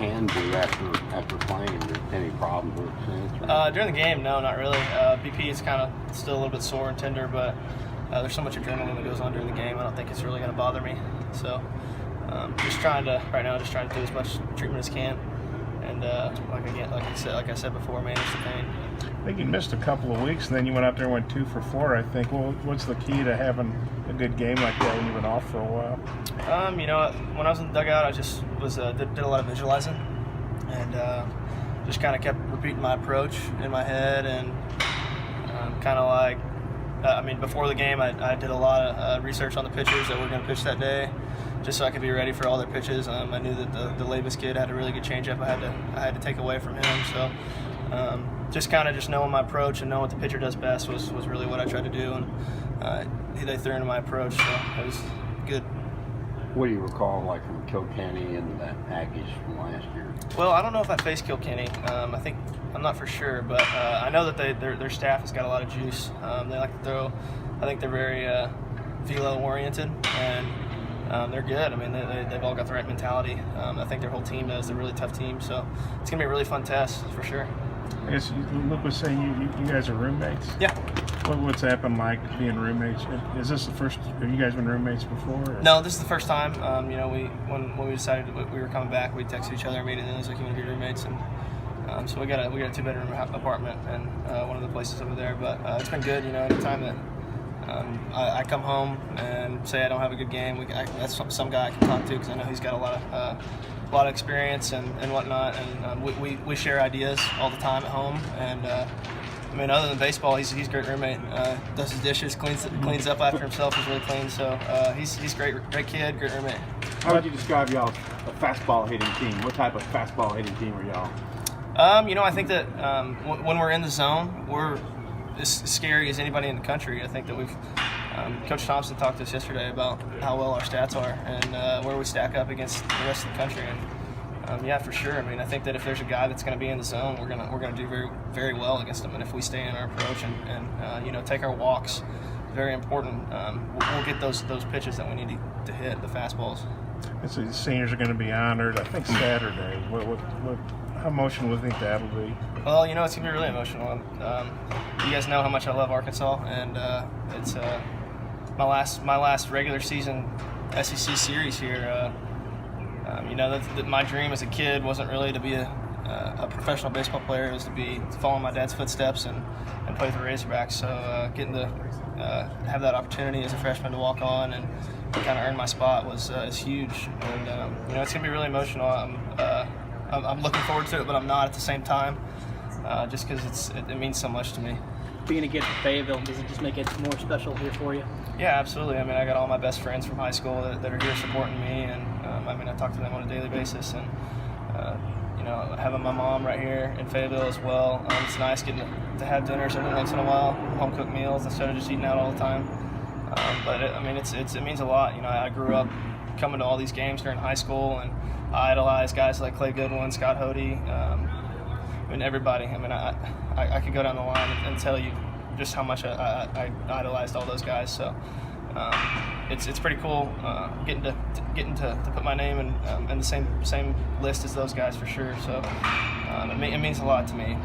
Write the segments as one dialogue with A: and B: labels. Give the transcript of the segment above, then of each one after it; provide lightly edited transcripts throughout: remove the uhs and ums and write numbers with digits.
A: hand do after playing? Any problems with it since?
B: During the game, no, not really. BP is kind of still a little bit sore and tender, but there's so much adrenaline that goes on during the game. I don't think it's really going to bother me. So just trying to do as much treatment as can, and like I said before, manage the pain.
C: I think you missed a couple of weeks, and then you went out there and went 2 for 4. I think. Well, what's the key to having a good game like that when you've been off for a while?
B: When I was in the dugout, I just did a lot of visualizing, and just kind of kept repeating my approach in my head, and kind of like, before the game, I did a lot of research on the pitchers that were going to pitch that day, just so I could be ready for all their pitches. I knew that the Labus kid had a really good changeup. I had to take away from him, so. Just knowing my approach and knowing what the pitcher does best was really what I tried to do, and they threw into my approach, so it was good.
A: What do you recall, like, from Kilkenny and that package from last year?
B: Well, I don't know if I faced Kilkenny. I'm not for sure, but I know that their staff has got a lot of juice. They like to throw. I think they're very velo oriented, and they're good. They've all got the right mentality. I think their whole team does. They're a really tough team, so it's gonna be a really fun test for sure.
C: I guess Luke was saying you guys are roommates.
B: Yeah.
C: What's happened like being roommates? Is this the first? Have you guys been roommates before? Or?
B: No, this is the first time. When we decided we were coming back, we texted each other immediately. It was like, you want to be roommates, and so we got a 2-bedroom apartment and one of the places over there. But it's been good. Anytime that I come home and say I don't have a good game, that's some guy I can talk to, because I know he's got a lot of experience and whatnot, and we share ideas all the time at home. And other than baseball, he's a great roommate. Does his dishes, cleans up after himself, is really clean. So he's great kid, great roommate.
D: How would you describe y'all a fastball hitting team? What type of fastball hitting team are y'all?
B: I think that when we're in the zone, we're as scary as anybody in the country. I think that we've Coach Thompson talked to us yesterday about how well our stats are and where we stack up against the rest of the country. And yeah, for sure. I think that if there's a guy that's going to be in the zone, we're gonna do very, very well against him. And if we stay in our approach and take our walks, very important. We'll get those pitches that we need to hit, the fastballs.
C: And so the seniors are going to be honored, I think, Saturday. How emotional do you think that'll be?
B: Well, it's going to be really emotional. You guys know how much I love Arkansas, and it's my last regular season SEC series here. My dream as a kid wasn't really to be a professional baseball player. It was to follow my dad's footsteps and play with the Razorbacks. So getting to have that opportunity as a freshman to walk on and kind of earn my spot is huge. And it's going to be really emotional. I'm looking forward to it, but I'm not at the same time, just because it means so much to me.
E: Being a kid from Fayetteville, does it just make it more special here for you?
B: Yeah, absolutely. I got all my best friends from high school that are here supporting me, and I talk to them on a daily basis, and having my mom right here in Fayetteville as well. It's nice getting to have dinners every once in a while, home cooked meals instead of just eating out all the time. But it means a lot. I grew up coming to all these games during high school, and I idolized guys like Clay Goodwin, Scott Hodey, everybody. I could go down the line and tell you just how much I idolized all those guys. So it's pretty cool getting to put my name in the same list as those guys for sure. So it means a lot to me.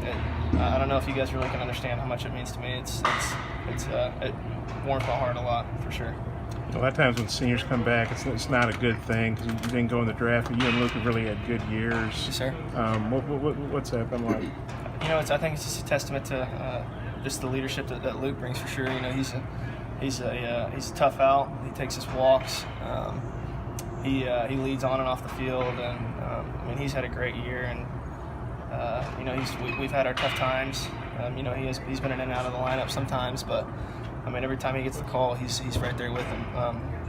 B: I don't know if you guys really can understand how much it means to me. It warms my heart a lot for sure.
C: A lot of times when seniors come back, it's not a good thing because you didn't go in the draft, but you and Luke have really had good years.
B: Yes, sir.
C: What's that been like?
B: I think it's just a testament to just the leadership that Luke brings for sure. He's a tough out. He takes his walks. He leads on and off the field, and he's had a great year. And we've had our tough times. He's been in and out of the lineup sometimes, but every time he gets the call, he's right there with him,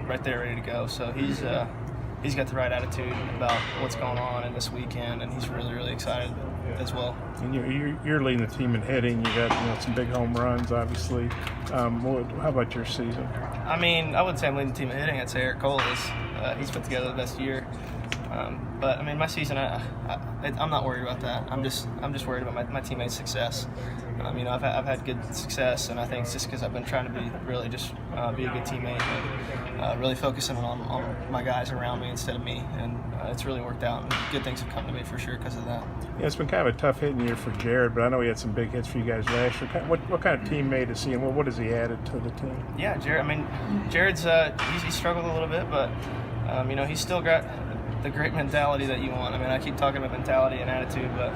B: right there ready to go. So he's got the right attitude about what's going on in this weekend, and he's really, really excited as well.
C: And you're leading the team in hitting. You got some big home runs, obviously. How about your season?
B: I wouldn't say I'm leading the team in hitting. I'd say Eric Cole is. He's put together the best year. But I mean, my season, I'm not worried about that. I'm just worried about my teammates' success. You know, I've had good success, and I think it's just because I've been trying to be really just be a good teammate and really focusing on my guys around me instead of me, and it's really worked out. And good things have come to me for sure because of that.
C: Yeah, it's been kind of a tough hitting year for Jared, but I know he had some big hits for you guys last year. What kind of teammate is he, and what has he added to the team?
B: Yeah, Jared. I mean, Jared's he struggled a little bit, but you know, he's still got the great mentality that you want. I mean, I keep talking about mentality and attitude, but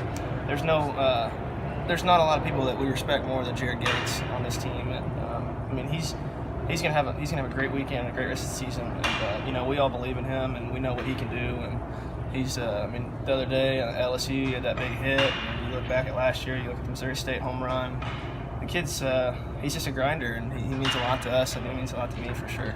B: there's not a lot of people that we respect more than Jared Gates on this team. And I mean, he's gonna have a great weekend and a great rest of the season. And you know, we all believe in him, and we know what he can do. And he's I mean, the other day at LSU, he had that big hit. And you look back at last year, you look at the Missouri State home run. The kid's he's just a grinder, and he means a lot to us, and he means a lot to me for sure.